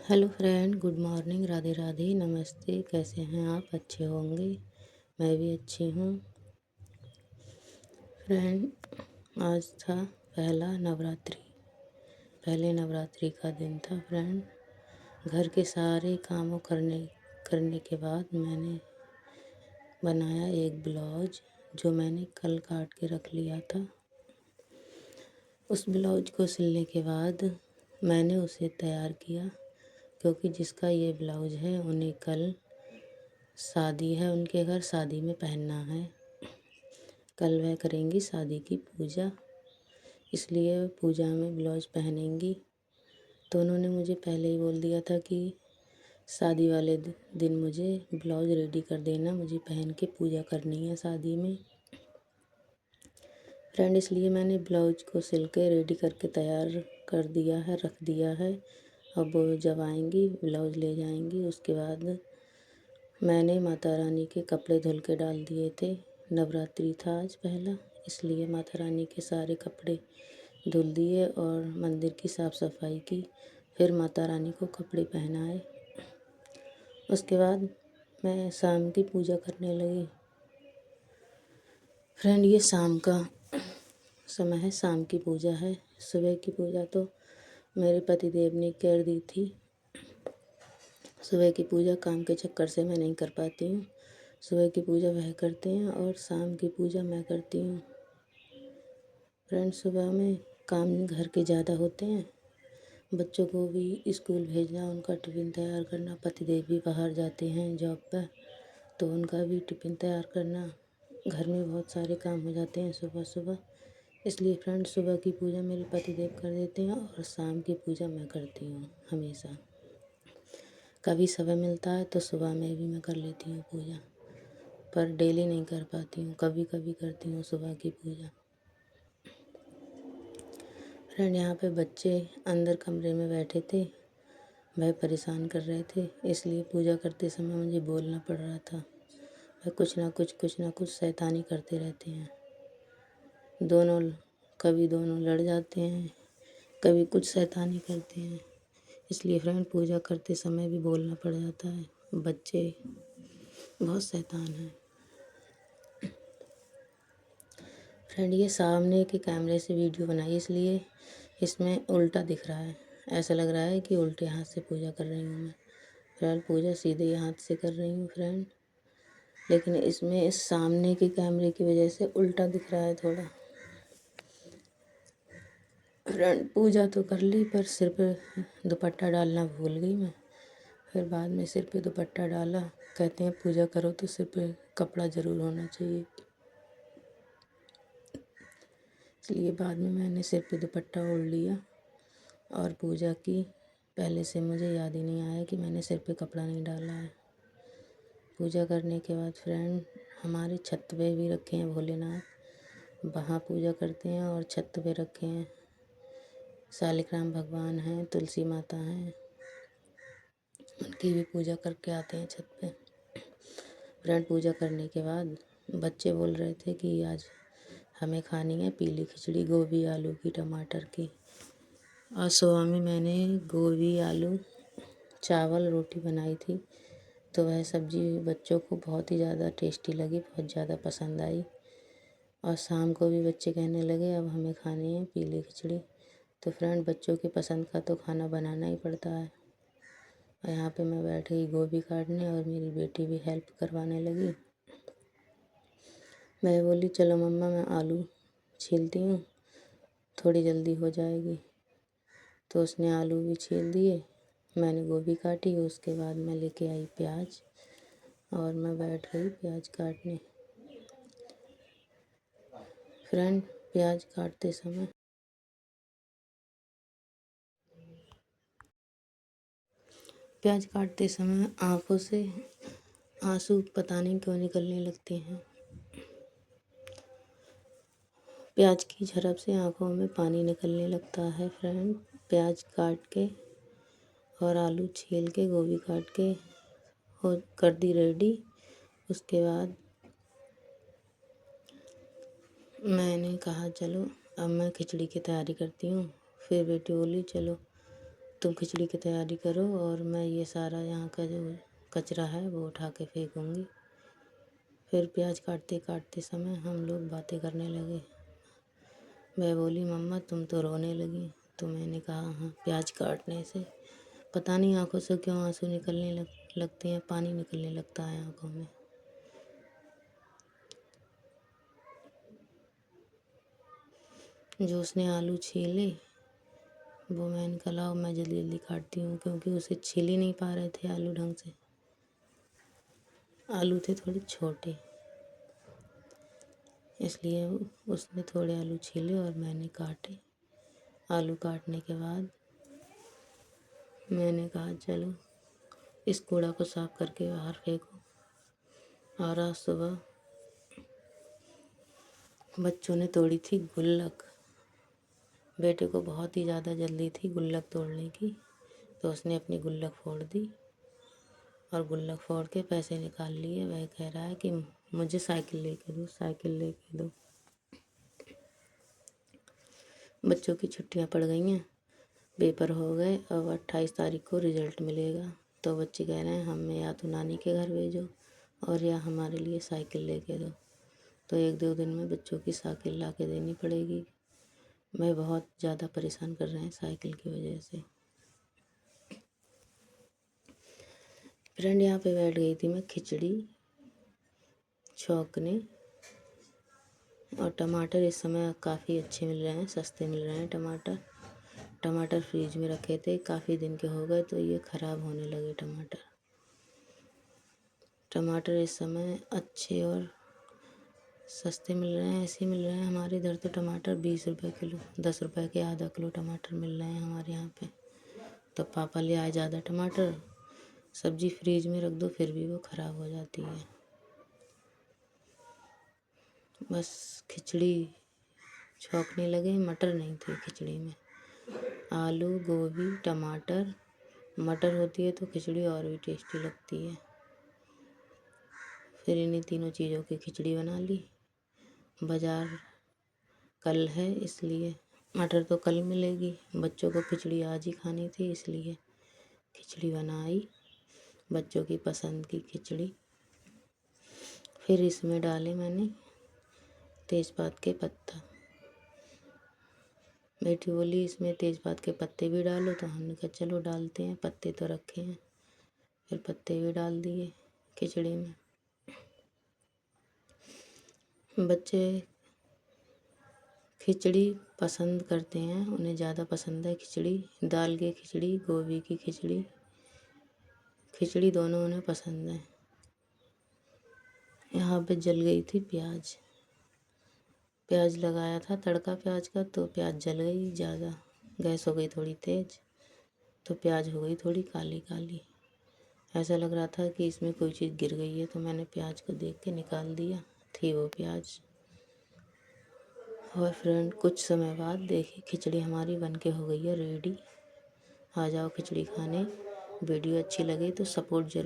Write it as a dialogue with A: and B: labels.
A: Hello friend, good morning, Radhe Radhe, नमस्ते। कैसे हैं आप? अच्छे होंगे। मैं भी अच्छी हूँ। फ्रेंड, आज था पहले नवरात्रि का दिन था। फ्रेंड, घर के सारे कामों करने के बाद मैंने बनाया एक ब्लाउज जो मैंने कल काट के रख लिया था। उस ब्लाउज को सिलने के बाद मैंने उसे तैयार किया, क्योंकि जिसका ये ब्लाउज है उन्हें कल शादी है, उनके घर शादी में पहनना है। कल वह करेंगी शादी की पूजा, इसलिए पूजा में ब्लाउज पहनेंगी। तो उन्होंने मुझे पहले ही बोल दिया था कि शादी वाले दिन मुझे ब्लाउज रेडी कर देना, मुझे पहन के पूजा करनी है शादी में। फ्रेंड, इसलिए मैंने ब्लाउज को सिल के रेडी करके तैयार कर दिया है, रख दिया है। अब वो जब आएंगी ब्लाउज ले जाएंगी। उसके बाद मैंने माता रानी के कपड़े धुल के डाल दिए थे। नवरात्रि था आज पहला, इसलिए माता रानी के सारे कपड़े धुल दिए और मंदिर की साफ़ सफाई की। फिर माता रानी को कपड़े पहनाए। उसके बाद मैं शाम की पूजा करने लगी। फ्रेंड, ये शाम का समय है, शाम की पूजा है। सुबह की पूजा तो मेरे पतिदेव ने कर दी थी। सुबह की पूजा काम के चक्कर से मैं नहीं कर पाती हूँ। सुबह की पूजा वह करते हैं और शाम की पूजा मैं करती हूँ। फ्रेंड, सुबह में काम घर के ज़्यादा होते हैं। बच्चों को भी स्कूल भेजना, उनका टिफ़िन तैयार करना। पतिदेव भी बाहर जाते हैं जॉब पर, तो उनका भी टिफ़िन तैयार करना। घर में बहुत सारे काम हो जाते हैं सुबह सुबह। इसलिए फ्रेंड, सुबह की पूजा मेरे पतिदेव कर देते हैं और शाम की पूजा मैं करती हूँ हमेशा। कभी समय मिलता है तो सुबह में भी मैं कर लेती हूँ पूजा, पर डेली नहीं कर पाती हूँ, कभी कभी करती हूँ सुबह की पूजा। फ्रेंड, यहाँ पे बच्चे अंदर कमरे में बैठे थे, वह परेशान कर रहे थे, इसलिए पूजा करते समय मुझे बोलना पड़ रहा था। वह कुछ ना कुछ शैतानी करते रहते हैं। कभी दोनों लड़ जाते हैं, कभी कुछ शैतानी करते हैं। इसलिए फ्रेंड, पूजा करते समय भी बोलना पड़ जाता है। बच्चे बहुत शैतान हैं। फ्रेंड, ये सामने के कैमरे से वीडियो बनाई, इसलिए इसमें उल्टा दिख रहा है। ऐसा लग रहा है कि उल्टे हाथ से पूजा कर रही हूँ मैं। फिलहाल पूजा सीधे हाथ से कर रही हूँ फ्रेंड, लेकिन इसमें इस सामने के कैमरे की वजह से उल्टा दिख रहा है थोड़ा। फ्रेंड, पूजा तो कर ली, पर सिर पे दुपट्टा डालना भूल गई मैं। फिर बाद में सिर पे दुपट्टा डाला। कहते हैं पूजा करो तो सिर पे कपड़ा ज़रूर होना चाहिए, इसलिए बाद में मैंने सिर पे दुपट्टा ओढ़ लिया और पूजा की। पहले से मुझे याद ही नहीं आया कि मैंने सिर पे कपड़ा नहीं डाला है। पूजा करने के बाद फ्रेंड, हमारे छत पे भी रखे हैं भोलेनाथ, वहाँ पूजा करते हैं। और छत पे रखे हैं शालिग्राम भगवान हैं, तुलसी माता हैं, उनकी भी पूजा करके आते हैं छत पे। फ्रेंड, पूजा करने के बाद बच्चे बोल रहे थे कि आज हमें खानी है पीली खिचड़ी, गोभी आलू की, टमाटर की। और सुबह में मैंने गोभी आलू चावल रोटी बनाई थी, तो वह सब्ज़ी बच्चों को बहुत ही ज़्यादा टेस्टी लगी, बहुत ज़्यादा पसंद आई। और शाम को भी बच्चे कहने लगे अब हमें खानी है पीली खिचड़ी। तो फ्रेंड, बच्चों की पसंद का तो खाना बनाना ही पड़ता है। और यहाँ पे मैं बैठ गई गोभी काटने और मेरी बेटी भी हेल्प करवाने लगी। मैं बोली चलो मम्मा, मैं आलू छीलती हूँ, थोड़ी जल्दी हो जाएगी। तो उसने आलू भी छील दिए, मैंने गोभी काटी। उसके बाद मैं लेके आई प्याज और मैं बैठ गई प्याज काटने। फ्रेंड, प्याज काटते समय आँखों से आंसू पता नहीं क्यों निकलने लगते हैं। प्याज की झड़प से आँखों में पानी निकलने लगता है। फ्रेंड, प्याज काट के और आलू छील के गोभी काट के हो कर दी रेडी। उसके बाद मैंने कहा चलो अब मैं खिचड़ी की तैयारी करती हूँ। फिर बेटी बोली चलो तुम खिचड़ी की तैयारी करो और मैं ये सारा यहाँ का जो कचरा है वो उठा के फेंकूँगी। फिर प्याज काटते काटते समय हम लोग बातें करने लगे। मैं बोली, मम्मा तुम तो रोने लगी। तो मैंने कहा, हाँ, प्याज काटने से पता नहीं आंखों से क्यों आंसू निकलने लगते हैं, पानी निकलने लगता है आंखों में। जो उसने आलू छीले वो मैंने कहा लाओ मैं जल्दी जल्दी काटती हूँ, क्योंकि उसे छील ही नहीं पा रहे थे आलू ढंग से। आलू थे थोड़े छोटे, इसलिए उसने थोड़े आलू छीले और मैंने काटे। आलू काटने के बाद मैंने कहा चलो इस कूड़ा को साफ करके बाहर फेंको। और आज सुबह बच्चों ने तोड़ी थी गुल्लक। बेटे को बहुत ही ज़्यादा जल्दी थी गुल्लक तोड़ने की, तो उसने अपनी गुल्लक फोड़ दी और गुल्लक फोड़ के पैसे निकाल लिए। वह कह रहा है कि मुझे साइकिल लेके दो, साइकिल लेके दो। बच्चों की छुट्टियां पड़ गई हैं, पेपर हो गए, अब 28 तारीख को रिज़ल्ट मिलेगा। तो बच्चे कह रहे हैं हमें या तो नानी के घर भेजो और या हमारे लिए साइकिल लेके दो। तो 1-2 दिन में बच्चों की साइकिल ला के देनी पड़ेगी। मैं बहुत ज़्यादा परेशान कर रहे हैं साइकिल की वजह से। फ्रेंड, यहाँ पे बैठ गई थी मैं खिचड़ी छौंकने। और टमाटर इस समय काफ़ी अच्छे मिल रहे हैं, सस्ते मिल रहे हैं टमाटर। टमाटर फ्रीज में रखे थे, काफ़ी दिन के हो गए तो ये ख़राब होने लगे टमाटर। टमाटर इस समय अच्छे और सस्ते मिल रहे हैं, ऐसे मिल रहे हैं। हमारे इधर तो टमाटर 20 रुपये किलो, 10 रुपये के आधा किलो टमाटर मिल रहे हैं हमारे यहाँ पे। तो पापा ले आए ज़्यादा टमाटर। सब्जी फ्रीज में रख दो फिर भी वो ख़राब हो जाती है। बस खिचड़ी छौंकने लगे, मटर नहीं थे खिचड़ी में। आलू, गोभी, टमाटर, मटर होती है तो खिचड़ी और भी टेस्टी लगती है। फिर इन्हीं तीनों चीज़ों की खिचड़ी बना ली। बाज़ार कल है इसलिए मटर तो कल मिलेगी। बच्चों को खिचड़ी आज ही खानी थी इसलिए खिचड़ी बनाई, बच्चों की पसंद की खिचड़ी। फिर इसमें डाले मैंने तेज़पात के पत्ता। बेटी बोली इसमें तेज़पात के पत्ते भी डालो, तो हमने कहा चलो डालते हैं, पत्ते तो रखे हैं। फिर पत्ते भी डाल दिए खिचड़ी में। बच्चे खिचड़ी पसंद करते हैं, उन्हें ज़्यादा पसंद है खिचड़ी। दाल की खिचड़ी, गोभी की खिचड़ी, खिचड़ी दोनों उन्हें पसंद है। यहाँ पे जल गई थी प्याज। प्याज लगाया था तड़का प्याज का, तो प्याज जल गई ज़्यादा, गैस हो गई थोड़ी तेज़, तो प्याज हो गई थोड़ी काली काली। ऐसा लग रहा था कि इसमें कोई चीज़ गिर गई है, तो मैंने प्याज को देख के निकाल दिया, थी वो प्याज। और फ्रेंड, कुछ समय बाद देखिए खिचड़ी हमारी बनके हो गई है रेडी। आ जाओ खिचड़ी खाने। वीडियो अच्छी लगे तो सपोर्ट ज़रूर।